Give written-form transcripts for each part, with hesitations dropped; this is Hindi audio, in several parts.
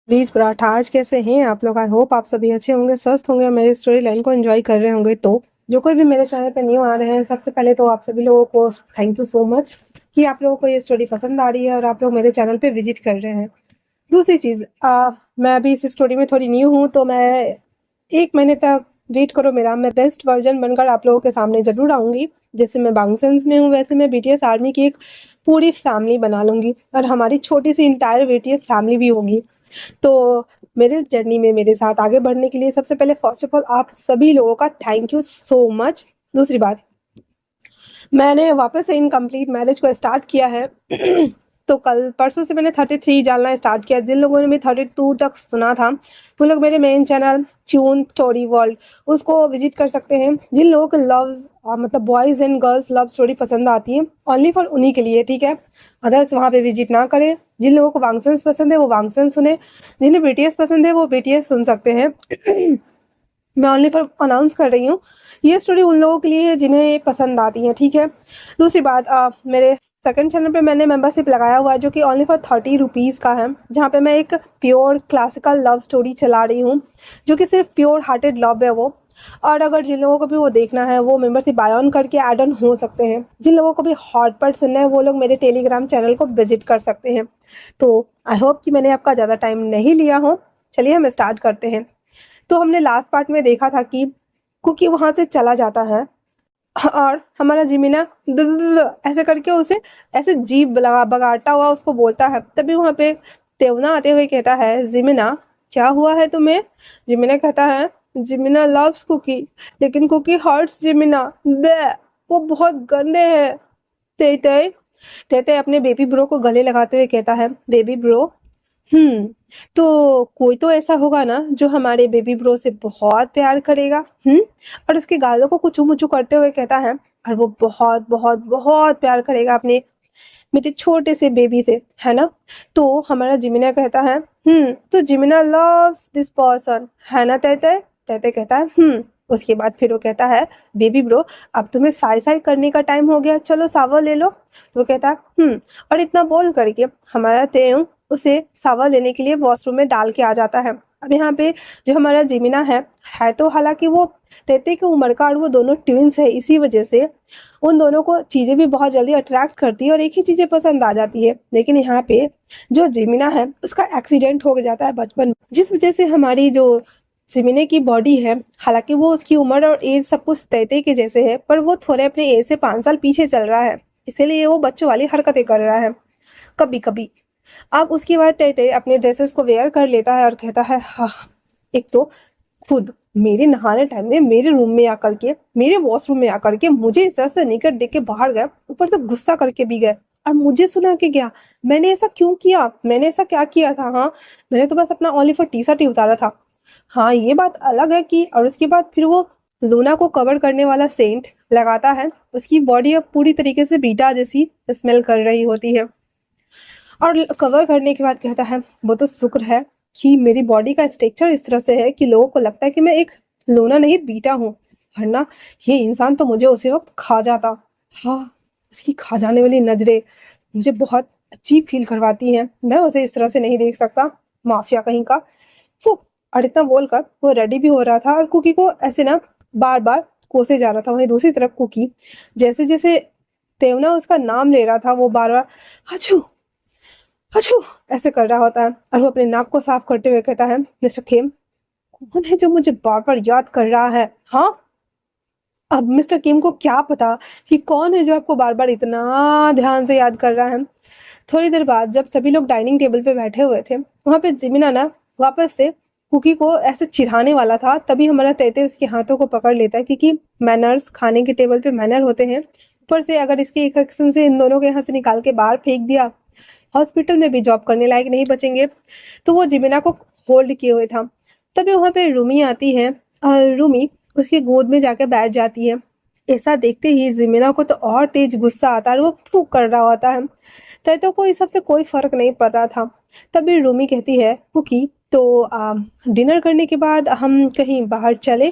प्लीज पराठा, आज कैसे हैं आप लोग? आई होप आप सभी अच्छे होंगे, स्वस्थ होंगे, मेरी स्टोरी लाइन को एंजॉय कर रहे होंगे। तो जो कोई भी मेरे चैनल पे न्यू आ रहे हैं, सबसे पहले तो आप सभी लोगों को थैंक यू सो मच कि आप लोगों को ये स्टोरी पसंद आ रही है और आप लोग मेरे चैनल पे विजिट कर रहे हैं। दूसरी चीज, मैं अभी इस स्टोरी में थोड़ी न्यू हूँ, तो मैं 1 महीने तक वेट करो मेरा। मैं बेस्ट वर्जन बनकर आप लोगों के सामने जरूर आऊंगी। जैसे मैं बांगसेंस में हूँ, वैसे मैं बीटीएस आर्मी की एक पूरी फैमिली बना लूंगी और हमारी छोटी सी इंटायर बीटीएस फैमिली भी होगी। तो मेरे जर्नी में मेरे साथ आगे बढ़ने के लिए सबसे पहले फर्स्ट ऑफ ऑल आप सभी लोगों का थैंक यू सो मच। दूसरी बात, मैंने वापस से इनकम्प्लीट मैरिज को स्टार्ट किया है। तो कल परसों से मैंने 33 डालना स्टार्ट किया। जिन लोगों ने भी 32 तक सुना था वो लोग मेरे main channel tune story world उसको विजिट कर सकते हैं। जिन लोगों को लव मतलब boys and girls love story पसंद आती है, ओनली फॉर उन्हीं के लिए, ठीक है। अदर्स वहाँ पे विजिट ना करें। जिन लोगों को वांगसेंस पसंद है वो वांगसेंस सुने, जिन्हें बीटीएस पसंद है वो बीटीएस सुन सकते हैं। मैं ओनली फॉर अनाउंस कर रही हूँ, ये स्टोरी उन लोगों के लिए है जिन्हें पसंद आती है, ठीक है। दूसरी बात, मेरे सेकंड चैनल पे मैंने मेंबरशिप लगाया हुआ है जो कि ओनली फॉर 30 रुपीज़ का है, जहाँ पे मैं एक प्योर क्लासिकल लव स्टोरी चला रही हूँ जो कि सिर्फ प्योर हार्टेड लव है वो। और अगर जिन लोगों को भी वो देखना है वो मेंबरशिप बाय ऑन करके ऐड ऑन हो सकते हैं। जिन लोगों को भी हॉट पार्ट सुनना है वो लोग मेरे टेलीग्राम चैनल को विजिट कर सकते हैं। तो आई होप कि मैंने आपका ज़्यादा टाइम नहीं लिया हो। चलिए हम स्टार्ट करते हैं। तो हमने लास्ट पार्ट में देखा था कि कुकी वहां से चला जाता है और हमारा जिमिना ऐसे करके उसे ऐसे जीभ बगाड़ता हुआ उसको बोलता है। तभी वहां पे तेवना आते हुए कहता है, जिमिना क्या हुआ है तुम्हें? जिमिना कहता है, जिमिना लव्स कुकी लेकिन कुकी हर्ट्स जिमिना। बे, वो बहुत गंदे हैं। तेते तेते अपने बेबी ब्रो को गले लगाते हुए कहता है, बेबी ब्रो, हम्म, तो कोई तो ऐसा होगा ना जो हमारे बेबी ब्रो से बहुत प्यार करेगा। और उसके गालों को कुचू मुचू करते हुए कहता है, और वो बहुत बहुत बहुत प्यार करेगा अपने मेरे छोटे से बेबी से, है ना? तो हमारा जिमिना कहता है, तो जिमिना लव्स दिस पर्सन, है ना तैते? तैते कहता है, उसके बाद फिर वो कहता है, बेबी ब्रो अब तुम्हें साई साई करने का टाइम हो गया, चलो सावर ले लो। तो वो कहता है, और इतना बोल करके हमारा तेऊ उसे सावर लेने के लिए वॉशरूम में डाल के आ जाता है। अब यहाँ पे जो हमारा जिमिना है तो हालांकि वो तैते की उम्र का और वो दोनों ट्विंस है, इसी वजह से उन दोनों को चीज़ें भी बहुत जल्दी अट्रैक्ट करती है और एक ही चीज़ें पसंद आ जाती है। लेकिन यहाँ पे जो जिमिना है उसका एक्सीडेंट हो जाता है बचपन में, जिस वजह से हमारी जो जिमिने की बॉडी है, हालांकि वो उसकी उम्र और एज सब कुछ तैते के जैसे है, पर वो थोड़े अपने एज से 5 साल पीछे चल रहा है, इसीलिए वो बच्चों वाली हरकतें कर रहा है कभी कभी। अब उसके बाद तैते अपने ड्रेसेस को वेयर कर लेता है और कहता है, हाँ, एक तो खुद मेरे नहाने टाइम में मेरे रूम में आकर के, मेरे वॉशरूम में आकर के मुझे इस तरह से निकट देख के बाहर गए, ऊपर से गुस्सा करके भी गए और मुझे सुना के गया। मैंने ऐसा क्यों किया? मैंने ऐसा क्या किया था? हाँ, मैंने तो बस अपना ओनली फॉर टी शर्ट ही उतारा था। हाँ, ये बात अलग है कि और उसके बाद फिर वो लूना को कवर करने वाला सेंट लगाता है। उसकी बॉडी अब पूरी तरीके से बीटा जैसी स्मेल कर रही होती है और कवर करने के बाद कहता है, वो तो शुक्र है कि मेरी बॉडी का स्ट्रक्चर इस तरह से है कि लोगों को लगता है कि मैं एक लोना नहीं बीटा हूँ, वरना ये इंसान तो मुझे उसी वक्त खा जाता। हाँ, उसकी खा जाने वाली नजरें मुझे बहुत अजीब फील करवाती हैं। मैं उसे इस तरह से नहीं देख सकता, माफिया कहीं का। वो और इतना बोलकर वो रेडी भी हो रहा था और कुकी को ऐसे ना बार बार कोसे जा रहा था। वहीं दूसरी तरफ कुकी जैसे जैसे तेवना उसका नाम ले रहा था वो बार बार हछू हछू ऐसे कर रहा होता है और वो अपने नाक को साफ करते हुए कहता है, मिस्टर खेम, कौन है जो मुझे बार बार याद कर रहा है? हाँ, अब मिस्टर किम को क्या पता कि कौन है जो आपको बार बार इतना ध्यान से याद कर रहा है। थोड़ी देर बाद जब सभी लोग डाइनिंग टेबल पे बैठे हुए थे, वहां पे जिमिना ना वापस से कुकी को ऐसे चिढ़ाने वाला था, तभी हमारा तैते उसके हाथों को पकड़ लेता है, क्योंकि मैनर्स, खाने के टेबल पे मैनर होते हैं। ऊपर से अगर इसके एक एक्शन से इन दोनों के यहाँ से निकाल के बाहर फेंक दिया, हॉस्पिटल में भी जॉब करने लायक नहीं बचेंगे। तो वो जिमिना को होल्ड किए हुए था। तभी वहां पे रूमी आती है और रूमी उसकी गोद में जाकर बैठ जाती है। ऐसा देखते ही जिमिना को तो और तेज गुस्सा आता है और वो फूक कर रहा होता है। तैतो को इस सब से कोई फर्क नहीं पड़ रहा था। तभी रूमी कहती है, कुकी, तो डिनर करने के बाद हम कहीं बाहर चले?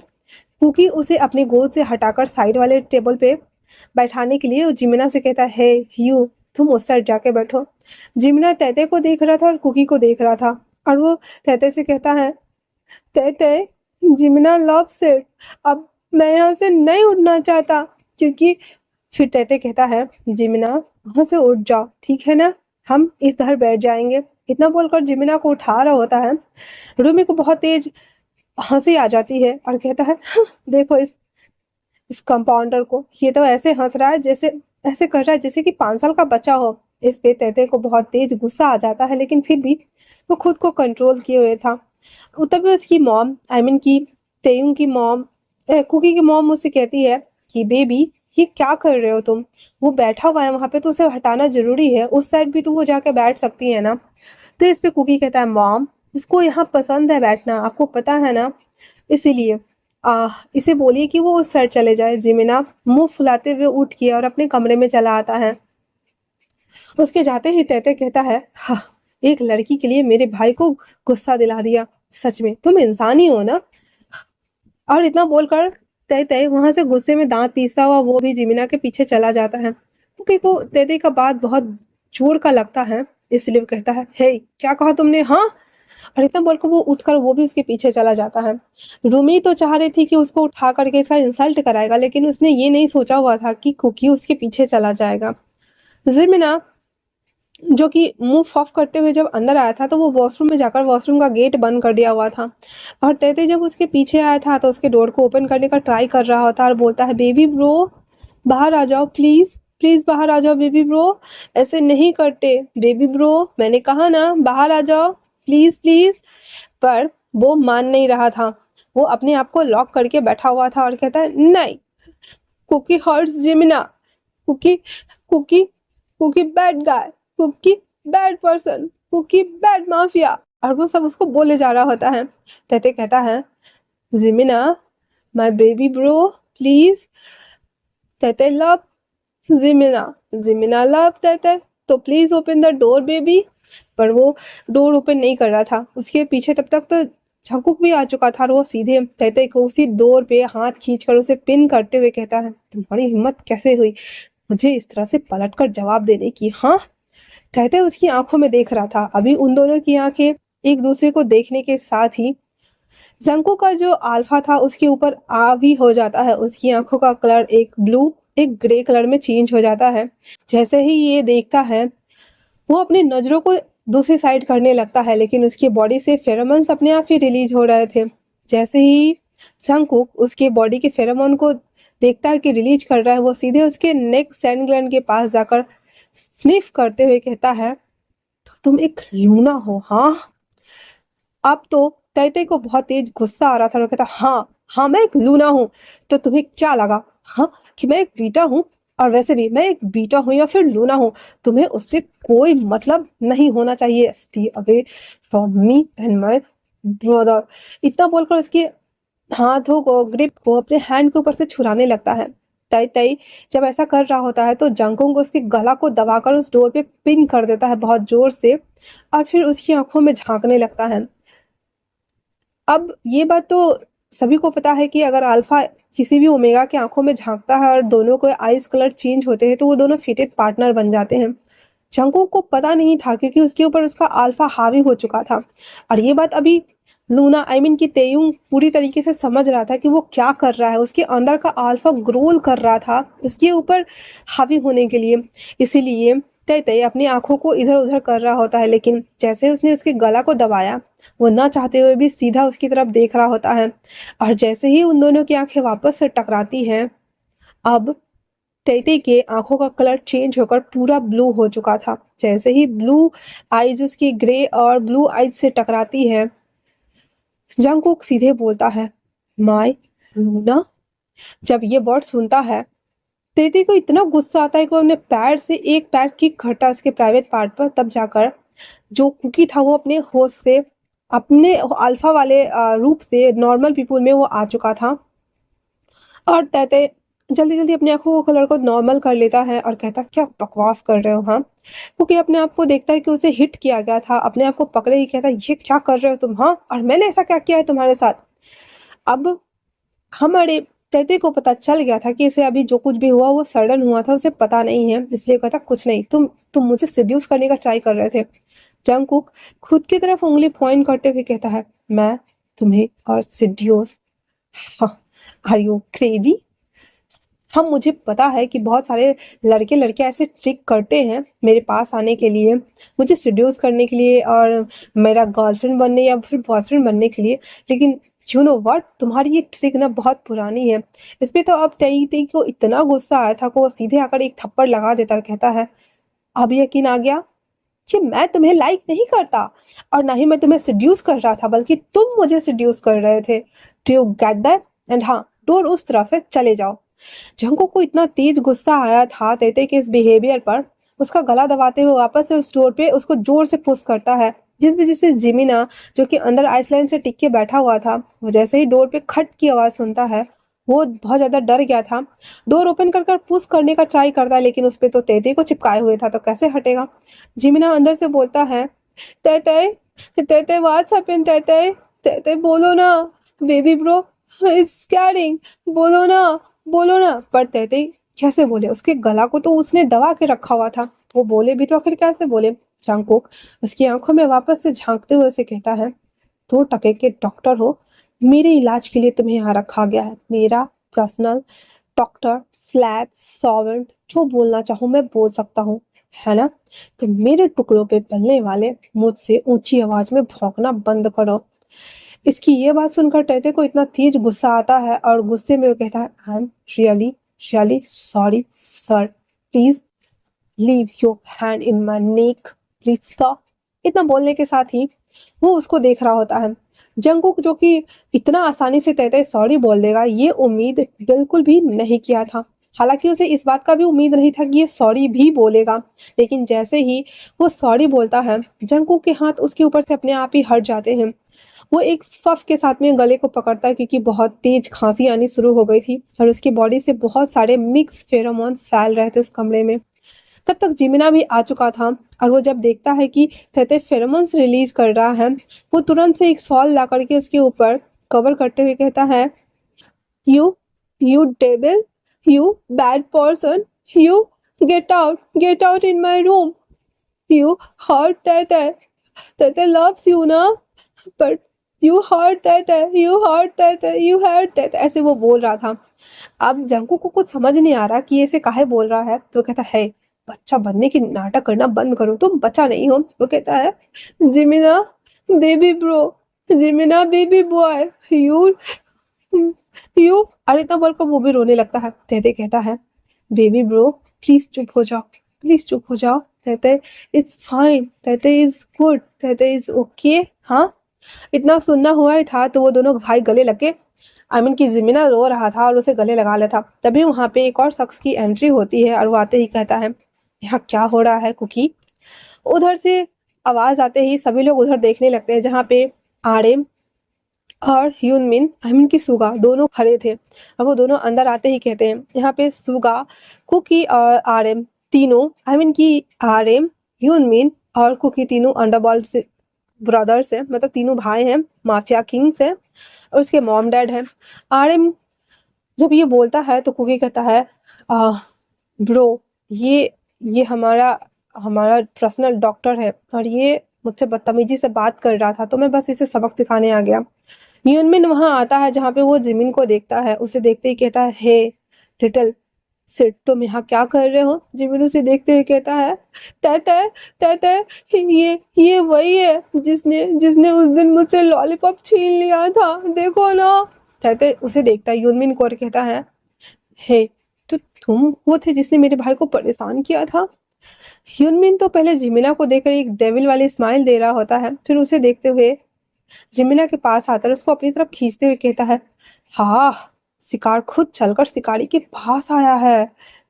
कुकी उसे अपने गोद से हटाकर साइड वाले टेबल पे बैठाने के लिए जिमिना से कहता है, यू तुम उस साइड जाके बैठो। जिमिना तैते को देख रहा था और कुकी को देख रहा था। और वो तहते से कहता है, तहते जिमिना लव्स इट, अब मैं यहाँ से नहीं उठना चाहता, क्योंकि फिर तहते कहता है, जिमिना वहां से उठ जाओ, ठीक है ना, हम इधर बैठ जाएंगे। इतना बोलकर जिमिना को उठा रहा होता है। रूमी को बहुत तेज हंसी आ जाती है और कहता है, देखो इस कंपाउंडर को, ये तो ऐसे हंस रहा है जैसे, ऐसे कर रहा है जैसे कि 5 साल का बच्चा हो। इस पे तहते को बहुत तेज गुस्सा आ जाता है, लेकिन फिर भी वो खुद को कंट्रोल किए हुए था। तभी उसकी मॉम, आई मीन की तेयुंग की मॉम, कुकी की मॉम मुझसे कहती है कि बेबी ये क्या कर रहे हो तुम, वो बैठा हुआ है वहां पे तो उसे हटाना जरूरी है, उस साइड भी तो वो जाके बैठ सकती है ना। तो इस पे कुकी कहता है, मॉम उसको यहाँ पसंद है बैठना, आपको पता है ना, इसीलिए इसे बोलिए कि वो उस साइड चले जाए। जिमिना मुंह फुलाते हुए उठ किया और अपने कमरे में चला आता है। उसके जाते ही तहते कहता है, हाँ, एक लड़की के लिए मेरे भाई को गुस्सा दिला दिया, सच में तुम इंसान ही हो ना। और इतना बोलकर तय तय वहां से गुस्से में दांत पीसता हुआ वो भी जिमिना के पीछे चला जाता है, क्योंकि को तय का बात बहुत जोर का लगता है, इसलिए वो कहता है, हे क्या कहा तुमने, हाँ। और इतना बोलकर वो उठकर वो भी उसके पीछे चला जाता है। रूमी तो चाह रही थी कि उसको उठा करके इसका इंसल्ट कराएगा, लेकिन उसने ये नहीं सोचा हुआ था कि कुकी उसके पीछे चला जाएगा। जिमिना जो कि मुंह ऑफ करते हुए जब अंदर आया था तो वो वॉशरूम में जाकर वॉशरूम का गेट बंद कर दिया हुआ था। और तैते जब उसके पीछे आया था तो उसके डोर को ओपन करने का ट्राई कर रहा होता और बोलता है, बेबी ब्रो बाहर आ जाओ प्लीज, प्लीज बाहर आ जाओ बेबी ब्रो, ऐसे नहीं करते बेबी ब्रो, मैंने कहा ना बाहर आ जाओ प्लीज प्लीज। पर वो मान नहीं रहा था, वो अपने आप को लॉक करके बैठा हुआ था और कहता है, नहीं, Kookie hurts Jimina, Kookie Kookie Kookie bad guy, Kookie bad person, Kookie bad mafia. और वो सब उसको बोले जा रहा होता है। तहते कहता है, Jimina my baby bro please, Taetae love Jimina, Jimina love Taetae, तो please open the door baby. पर वो डोर ओपन नहीं कर रहा था, उसके पीछे तब तक तो झंकुक भी आ चुका था और वो सीधे तहते को उसी डोर पे हाथ खींचकर उसे पिन करते हुए कहता है, तुम्हारी हिम्मत कैसे हुई मुझे इस तरह से पलटकर जवाब देने की, हाँ। तहते उसकी आंखों में देख रहा था। अभी उन दोनों की आंखें एक दूसरे को देखने के साथ ही जंको का जो अल्फा था उसके ऊपर हावी हो जाता है। उसकी आंखों का कलर एक ब्लू एक ग्रे कलर में चेंज हो जाता है। जैसे ही ये देखता है वो अपनी नजरों को दूसरी साइड करने लगता है, लेकिन उसकी बॉडी से फेरोमोन्स अपने आप ही रिलीज हो रहे थे। जैसे ही जंकुक उसके बॉडी के फेरोमोन को देखता है कि रिलीज कर रहा है, वो सीधे उसके नेक सैंड ग्लैंड के पास जाकर स्निफ करते हुए कहता है, तो तुम एक लूना हो, हाँ। अब तो तैते को बहुत तेज गुस्सा आ रहा था और कहता, हाँ हाँ मैं एक लूना हूँ, तो तुम्हें क्या लगा, हाँ, कि मैं एक बीटा हूँ, और वैसे भी मैं एक बीटा हूँ या फिर लूना हूँ, तुम्हें उससे कोई मतलब नहीं होना चाहिए, stay away from me and my brother. इतना बोलकर उसके हाथों को ग्रिप को अपने हैंड के ऊपर से छुड़ाने लगता है। तय तय जब ऐसा कर रहा होता है तो जंकुंग उसके गला को दबाकर उस डोर पे पिन कर देता है बहुत जोर से, और फिर उसकी आंखों में झांकने लगता है। अब ये बात तो सभी को पता है कि अगर अल्फा किसी भी ओमेगा के आंखों में झांकता है और दोनों को आइस कलर चेंज होते हैं तो वो दोनों फिटेड पार्टनर बन जाते हैं। जंकुक को पता नहीं था क्योंकि उसके ऊपर उसका अल्फा हावी हो चुका था, और ये बात अभी लूना आई मीन की तेयुंग पूरी तरीके से समझ रहा था कि वो क्या कर रहा है। उसके अंदर का अल्फा ग्रोल कर रहा था उसके ऊपर हावी होने के लिए, इसीलिए तय तय अपनी आंखों को इधर उधर कर रहा होता है। लेकिन जैसे उसने उसके गला को दबाया वो ना चाहते हुए भी सीधा उसकी तरफ देख रहा होता है, और जैसे ही उन दोनों की आंखें वापस से टकराती हैं, अब तैते के आंखों का कलर चेंज होकर पूरा ब्लू हो चुका था। जैसे ही ब्लू आईज उसकी ग्रे और ब्लू आईज से टकराती है, जंगकुक सीधे बोलता है, माय लूना। जब ये वर्ड सुनता है तैते को इतना गुस्सा आता है कि वो अपने पैर से एक पैर किक करता है उसके प्राइवेट पार्ट पर। तब जाकर जो कुकी था वो अपने होश से अपने अल्फा वाले रूप से नॉर्मल पीपुल में वो आ चुका था, और तैते जल्दी जल्दी अपनी आंखों को कलर को नॉर्मल कर लेता है और कहता, क्या बकवास कर रहे हो, हाँ। क्योंकि अपने आप को देखता है कि उसे हिट किया गया था, अपने आप को पकड़े ही कहता, ये क्या कर रहे हो तुम, हाँ, और मैंने ऐसा क्या किया है तुम्हारे साथ। अब हमारे तैते को पता चल गया था कि इसे अभी जो कुछ भी हुआ वो सडन हुआ था, उसे पता नहीं है, इसलिए कहता कुछ नहीं, तुम मुझे सिड्यूस करने का ट्राई कर रहे थे, जंगकुक खुद की तरफ उंगली पॉइंट करते हुए कहता है, मैं तुम्हें और सिडियोस, हाँ, आर यू क्रेजी? हम मुझे पता है कि बहुत सारे लड़के लड़के ऐसे ट्रिक करते हैं मेरे पास आने के लिए, मुझे सिड्यूस करने के लिए और मेरा गर्लफ्रेंड बनने या फिर बॉयफ्रेंड बनने के लिए, लेकिन यू नो व्हाट, तुम्हारी ये ट्रिक ना बहुत पुरानी है। इसमें तो अब तई तई को इतना गुस्सा आया था कि वो सीधे आकर एक थप्पड़ लगा देता और कहता है, अब यकीन आ गया कि मैं तुम्हें लाइक नहीं करता और ना ही मैं तुम्हें सिड्यूस कर रहा था, बल्कि तुम मुझे सिड्यूस कर रहे थे। Do you get that? And हाँ, डोर उस तरफ है, चले जाओ। जंको को इतना तेज गुस्सा आया था तेते के इस बिहेवियर पर, उसका गला दबाते हुए वापस से उस डोर पे उसको जोर से पुश करता है। जिस वजह से जिमिना, जो कि अंदर आइसलैंड से टिक के बैठा हुआ था, वो जैसे ही डोर पे खट की आवाज सुनता है, वो बहुत ज्यादा डर गया था। डोर ओपन कर कर पुश करने का ट्राई करता है, लेकिन उस पे तो तेते को चिपकाए हुए था, तो कैसे हटेगा। जिमिना अंदर से बोलता है, तेते, तेते व्हाट्स हैपेंड, तेते, तेते बोलो ना, बेबी ब्रो इज स्कैरिंग, बोलो ना, बोलो ना। पर तेते कैसे बोले, उसके गला को तो उसने दबा के रखा हुआ था, वो बोले भी तो आखिर कैसे बोले। जंगकुक उसकी आंखों में वापस से झांकते हुए उसे कहता है, 2 टके के डॉक्टर हो, मेरे इलाज के लिए तुम्हें यहाँ रखा गया है, मेरा पर्सनल डॉक्टर स्लैब सर्वेंट, जो बोलना चाहूँ मैं बोल सकता हूँ, है ना? तो मेरे टुकड़ों पे पलने वाले, मुझसे ऊंची आवाज में भौंकना बंद करो। इसकी ये बात सुनकर तैते को इतना तेज गुस्सा आता है और गुस्से में वो कहता है, I am really really sorry sir, please leave your hand in my neck, please sir. इतना बोलने के साथ ही वो उसको देख रहा होता है। जंगकुक, जो कि इतना आसानी से तैते सॉरी बोल देगा, ये उम्मीद बिल्कुल भी नहीं किया था। हालांकि उसे इस बात का भी उम्मीद नहीं था कि ये सॉरी भी बोलेगा, लेकिन जैसे ही वो सॉरी बोलता है, जंगकुक के हाथ उसके ऊपर से अपने आप ही हट जाते हैं। वो एक फफ के साथ में गले को पकड़ता है, क्योंकि बहुत तेज खांसी आनी शुरू हो गई थी और उसकी बॉडी से बहुत सारे मिक्स फेरोमोन फैल रहे थे उस कमरे में। तब तक जिमिना भी आ चुका था और वो जब देखता है कि थेथे फेरोमोन्स रिलीज कर रहा है, वो तुरंत से एक सॉल ला करके उसके ऊपर कवर करते हुए कहता है, you you devil, you bad person, you get out in my room, you hurt तेते, तेते लव्स यू ना, बट यू हर्ट तेते, यू हर्ट तेते, यू हर्ट तेते, ऐसे वो बोल रहा था। अब जंकू को कुछ समझ नहीं आ रहा कि ये ऐसे काहे बोल रहा है, तो कहता है, बच्चा बनने की नाटक करना बंद करो, तुम बच्चा नहीं हो। वो कहता है, Jimina baby bro, Jimina baby boy, you you. और इतना बोलकर वो भी रोने लगता है। तेते कहता है, बेबी ब्रो प्लीज चुप हो जाओ, प्लीज चुप हो जाओ। तेते इट्स फाइन, तेते इज गुड, तेते इज ओके। हाँ, इतना सुनना हुआ ही था तो वो दोनों भाई गले लगे। आमिन की जिमिना रो रहा था और उसे गले लगा लेता। तभी वहां पे एक और शख्स की एंट्री होती है और वो आते ही कहता है, यहाँ क्या हो रहा है कुकी? उधर से आवाज आते ही सभी लोग उधर देखने लगते हैं, जहाँ पे आर्यन और ह्यूनमिन, आमिन की सुगा, दोनों खड़े थे। और वो दोनों अंदर आते ही कहते हैं, यहाँ पे सुगा, कुकी और आर्यन तीनों, आमिन की आर्यन, ह्यूनमिन और कुकी तीनों अंडरवर्ल्ड से ब्रदर्स हैं, मतलब तीनों भाई हैं, माफिया किंग्स हैं, और उसके मॉम डैड हैं। आर्यन जब ये बोलता है तो कुकी कहता है, ब्रो, ये हमारा हमारा पर्सनल डॉक्टर है और ये मुझसे बदतमीजी से बात कर रहा था, तो मैं बस इसे सबक सिखाने आ गया। यूनमिन वहां आता है जहाँ पे वो जिमिन को देखता है, उसे देखते ही कहता है, हे लिटिल सिट, तुम यहाँ क्या कर रहे हो? जिमिन उसे देखते हुए कहता है, तय तय ये वही है जिसने जिसने उस दिन मुझसे लॉलीपॉप छीन लिया था, देखो ना। तय उसे देखता है यूनमिन को और कहता है, हे, तो तुम वो थे जिसने मेरे भाई को परेशान किया था? ह्यूनमिन तो पहले जिमिना को देखकर एक डेविल वाली स्माइल दे रहा होता है, फिर उसे देखते हुए जिमिना के पास आता है, उसको अपनी तरफ खींचते हुए कहता है, हाँ, शिकार खुद चलकर शिकारी के पास आया है,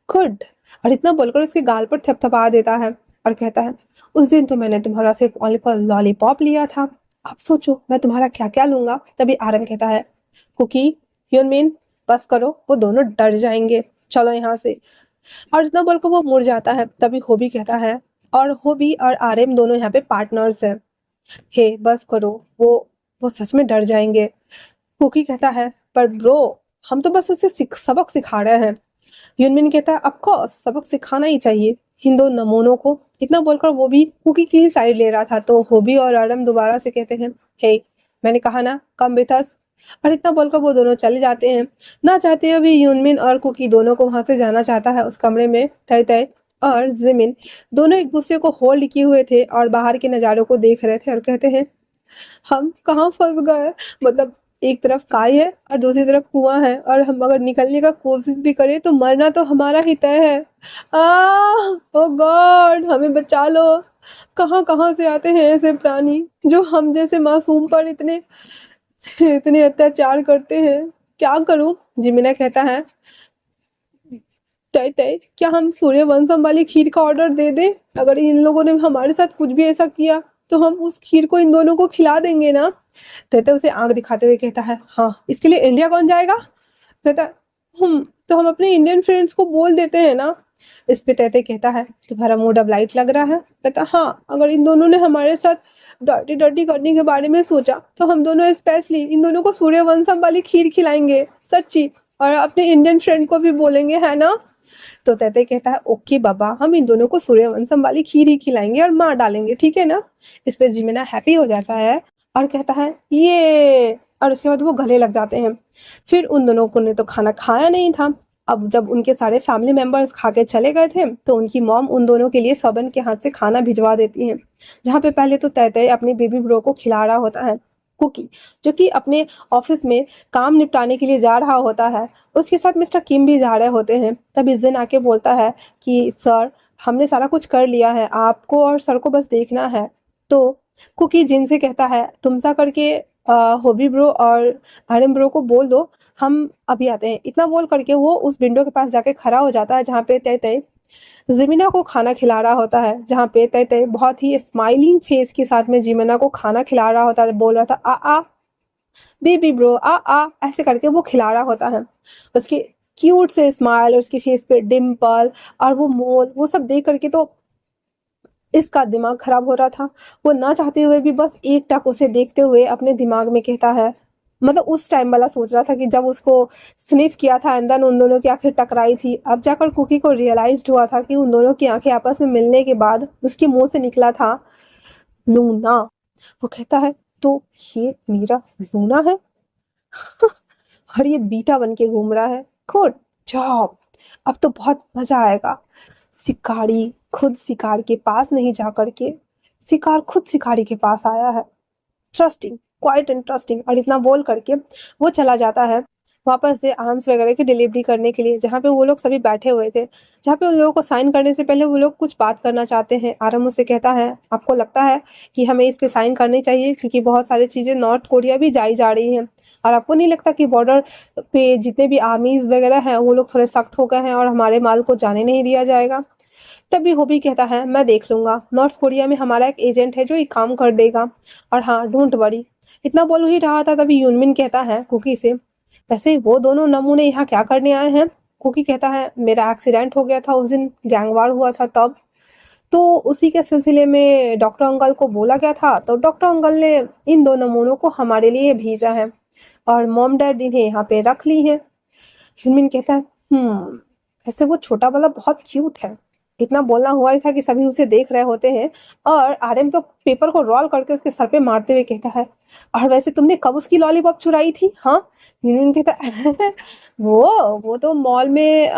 गुड। और इतना बोलकर उसके गाल पर थपथपा देता है और कहता है, उस दिन तो मैंने तुम्हारा सिर्फ लॉलीपॉप लिया था, अब सोचो मैं तुम्हारा क्या क्या लूंगा। तभी आरन कहता है, कुकी, ह्यूनमिन, बस करो, वो दोनों डर जाएंगे, चलो यहाँ से। और इतना बोलकर वो मुड़ जाता है। तभी होबी कहता है, और होबी और आरएम दोनों यहाँ पे पार्टनर्स हैं, हे बस करो, वो सच में डर जाएंगे। कुकी कहता है, पर ब्रो, हम तो बस उसे सबक सिखा रहे हैं। यूनमिन कहता है, ऑफ कोर्स सबक सिखाना ही चाहिए इन दो नमूनों को, इतना बोलकर वो भी कुकी की ही साइड ले रहा था। तो होबी और आरम दोबारा से कहते हैं, हे मैंने कहा ना कम विथ अस। और इतना बोलकर वो दोनों चले जाते हैं। ना चाहते हुए भी यूनमिन और कुकी दोनों को वहां से जाना चाहता है उस कमरे में। तय तय और जिमिन दोनों एक दूसरे को होल्ड किए हुए थे और बाहर के नज़ारों को देख रहे थे और कहते हैं, हम कहाँ फंस गए। मतलब एक तरफ काय है और दूसरी तरफ कुआं है, और हम अगर निकलने का कोशिश भी करें तो मरना तो हमारा ही तय है। ओ गॉड, हमें बचा लो। कहाँ कहाँ से आते हैं ऐसे प्राणी जो हम जैसे मासूम पर इतने इतने अत्याचार करते हैं। क्या करूं? जिमिना कहता है, तय तय क्या हम सूर्यवंशम वाली खीर का ऑर्डर दे दें? अगर इन लोगों ने हमारे साथ कुछ भी ऐसा किया तो हम उस खीर को इन दोनों को खिला देंगे ना। तय तय उसे आंख दिखाते हुए कहता है, हाँ इसके लिए इंडिया कौन जाएगा? कहता है, तो हम अपने इंडियन फ्रेंड्स को बोल देते हैं ना। इस पे तैते कहता है, तुम्हारा मूड अब लाइट लग रहा है। कहता, हाँ अगर इन दोनों ने हमारे साथ डर्टी डर्टी करने के बारे में सोचा तो हम दोनों स्पेशली इन दोनों को सूर्यवंशम वाली खीर खिलाएंगे, सच्ची। और अपने इंडियन फ्रेंड को भी बोलेंगे, है ना? तो तैते कहता है, ओके बाबा, हम इन दोनों को सूर्यवंशम वाली खीर ही खिलाएंगे और मार डालेंगे, ठीक है ना? इस पे जिमिना हैप्पी हो जाता है और कहता है, ये। और उसके बाद वो गले लग जाते हैं। फिर उन दोनों को ने तो खाना खाया नहीं था। अब जब उनके सारे फैमिली मेंबर्स खा के चले गए थे तो उनकी मॉम उन दोनों के लिए सबन के हाथ से खाना भिजवा देती है, जहाँ पे पहले तो तय अपने बेबी ब्रो को खिला रहा होता है कुकी, जो कि अपने ऑफिस में काम निपटाने के लिए जा रहा होता है। उसके साथ मिस्टर किम भी जा रहे होते हैं। तभी जिन आके बोलता है कि सर, हमने सारा कुछ कर लिया है, आपको और सर को बस देखना है। तो कुकी जिन से कहता है, तुम सा करके होबी ब्रो और आरएम ब्रो को बोल दो, हम अभी आते हैं। इतना बोल करके वो उस विंडो के पास जाके खड़ा हो जाता है जहाँ पे तय तय जिमिना को खाना खिला रहा होता है, जहाँ पे तय तय बहुत ही स्माइलिंग फेस के साथ में जिमिना को खाना खिला रहा होता है। बोल रहा था, आ बेबी ब्रो, आ ऐसे करके वो खिला रहा होता है। उसके क्यूट से स्माइल और उसके फेस पे डिम्पल और वो मोल, वो सब देख करके तो इसका दिमाग खराब हो रहा था। वो ना चाहते हुए भी बस एक टक उसे देखते हुए अपने दिमाग में कहता है, मतलब उस टाइम वाला सोच रहा था कि जब उसको स्निफ किया था एंड देन उन दोनों की आंखें टकराई थी। अब जाकर कुकी को रियलाइज हुआ था कि उन दोनों की आंखें आपस में मिलने के बाद उसके मुंह से निकला था लूना। वो कहता है, तो ये मेरा लूना है और ये बीटा बन के घूम रहा है। गुड जॉब, अब तो बहुत मजा आएगा। शिकारी खुद शिकार के पास नहीं जा करके शिकार खुद शिकारी के पास आया है। Trusting, quite interesting. और इतना बोल करके वो चला जाता है वापस से आर्म्स वगैरह की डिलीवरी करने के लिए, जहाँ पे वो लोग सभी बैठे हुए थे, जहाँ पे उन लोगों को साइन करने से पहले वो लोग कुछ बात करना चाहते हैं। आरम उससे कहता है, आपको लगता है कि हमें इस पे साइन करनी चाहिए क्योंकि बहुत सारी चीज़ें नॉर्थ कोरिया भी जाई जा रही हैं, और आपको नहीं लगता कि बॉर्डर पे जितने भी आर्मीज वगैरह हैं वो लोग थोड़े सख्त हो गए हैं और हमारे माल को जाने नहीं दिया जाएगा? तभी होबी कहता है, मैं देख लूंगा, नॉर्थ कोरिया में हमारा एक एजेंट है जो ये काम कर देगा, और हाँ डोंट वरी। इतना बोल ही रहा था तभी यूनमिन कहता है कुकी से, वैसे वो दोनों नमूने यहाँ क्या करने आए हैं? कुकी कहता है, मेरा एक्सीडेंट हो गया था उस दिन, गैंगवार हुआ था तब, तो उसी के सिलसिले में डॉक्टर अंकल को बोला गया था, तो डॉक्टर अंकल ने इन दो नमूनों को हमारे लिए भेजा है और मॉम डैड इन्हें यहाँ पे रख ली है। यूनमिन कहता है, ऐसे वो छोटा वाला बहुत क्यूट है। इतना बोलना हुआ ही था कि सभी उसे देख रहे होते हैं, और आरएम तो पेपर को रोल करके उसके सर पे मारते हुए कहता है, और वैसे तुमने कब उसकी लॉलीपॉप चुराई थी? हाँ, यूनियन कहता है, वो तो मॉल में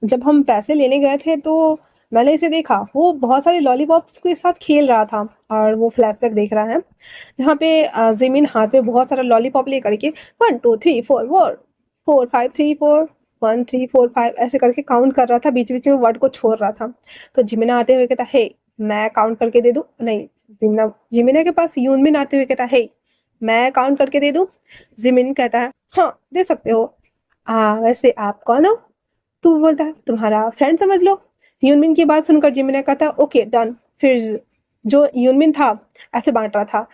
जब हम पैसे लेने गए थे तो मैंने इसे देखा, वो बहुत सारे लॉलीपॉप्स के साथ खेल रहा था। और वो फ्लैशबैक देख रहा है जहाँ पे जिमिन हाथ में बहुत सारा लॉलीपॉप लेकर के 1 2 3 4 4 5 3 4 1 3 4 5 ऐसे करके काउंट कर रहा था, बीच बीच में वर्ड को छोड़ रहा था। तो जिमिना आते हुए कहता, हे मैं काउंट करके दे दूं? नहीं, जिमिना के पास यूनमिन आते हुए कहता, हे मैं काउंट करके दे दूं? जिमिन कहता है, हाँ दे सकते हो। वैसे आप कौन हो? तू बोलता है, तुम्हारा फ्रेंड समझ लो। यूनमिन की बात सुनकर जिमिना कहता, ओके डन। फिर जो यूनमिन था ऐसे बांट रहा था,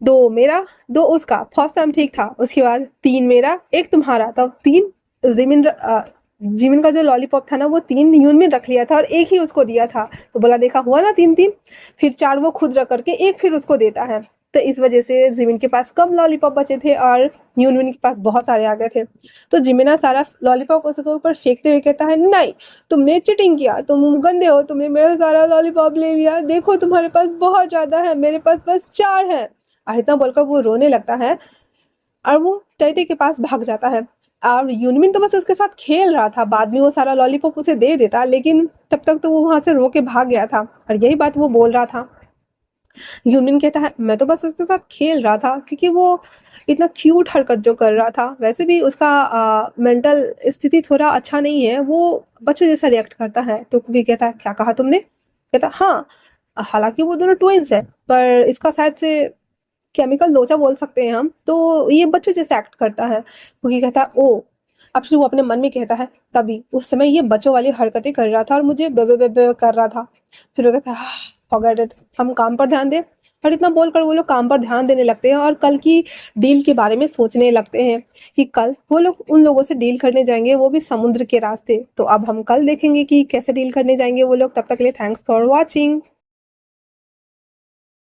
2 मेरा 2 उसका, फर्स्ट टाइम ठीक था, उसके बाद 3 मेरा 1 तुम्हारा, तब 3 जिमिन जिमिन का जो लॉलीपॉप था ना वो 3 यूनमिन रख लिया था और 1 ही उसको दिया था। तो बोला, देखा हुआ ना 3 3। फिर 4 वो खुद रख करके 1 फिर उसको देता है। तो इस वजह से जिमिन के पास कम लॉलीपॉप बचे थे और यूनमिन के पास बहुत सारे आ गए थे। तो जिमिना सारा लॉलीपॉप उसके ऊपर फेंकते हुए कहता है, नहीं तुमने चीटिंग किया, तुम गंदे हो, तुमने मेरा सारा लॉलीपॉप ले लिया, देखो तुम्हारे पास बहुत ज्यादा है, मेरे पास बस 4 है। और इतना बोलकर वो रोने लगता है और वो तैते के पास भाग जाता है। और यूनमिन तो बस उसके साथ खेल रहा था, बाद में वो सारा लॉलीपॉप उसे दे देता, लेकिन तब तक तो वो वहां से रो के भाग गया था और यही बात वो बोल रहा था। यूनियन कहता है, मैं तो बस उसके साथ खेल रहा था, क्योंकि वो इतना क्यूट हरकत जो कर रहा था, वैसे भी उसका मेंटल स्थिति थोड़ा अच्छा नहीं है, वो बच्चों जैसा रिएक्ट करता है। तो कुकी कहता है, क्या कहा तुमने? कहता हाँ, हालांकि वो दोनों ट्विंस है, पर इसका शायद से केमिकल लोचा बोल सकते हैं हम, तो ये बच्चों जैसे एक्ट करता है। कुकी कहता है, ओ। अब फिर वो अपने मन में कहता है, तभी उस समय ये बच्चों वाली हरकतें कर रहा था और मुझे बे बे बे कर रहा था। फिर वो कहता है, फॉरगेट इट, हम काम पर ध्यान दें। और इतना बोलकर वो लोग काम पर ध्यान देने लगते हैं और कल की डील के बारे में सोचने लगते हैं कि कल वो लोग उन लोगों से डील करने जाएंगे, वो भी समुद्र के रास्ते। तो अब हम कल देखेंगे कि कैसे डील करने जाएंगे वो लोग। तब तक के लिए थैंक्स फॉर वॉचिंग।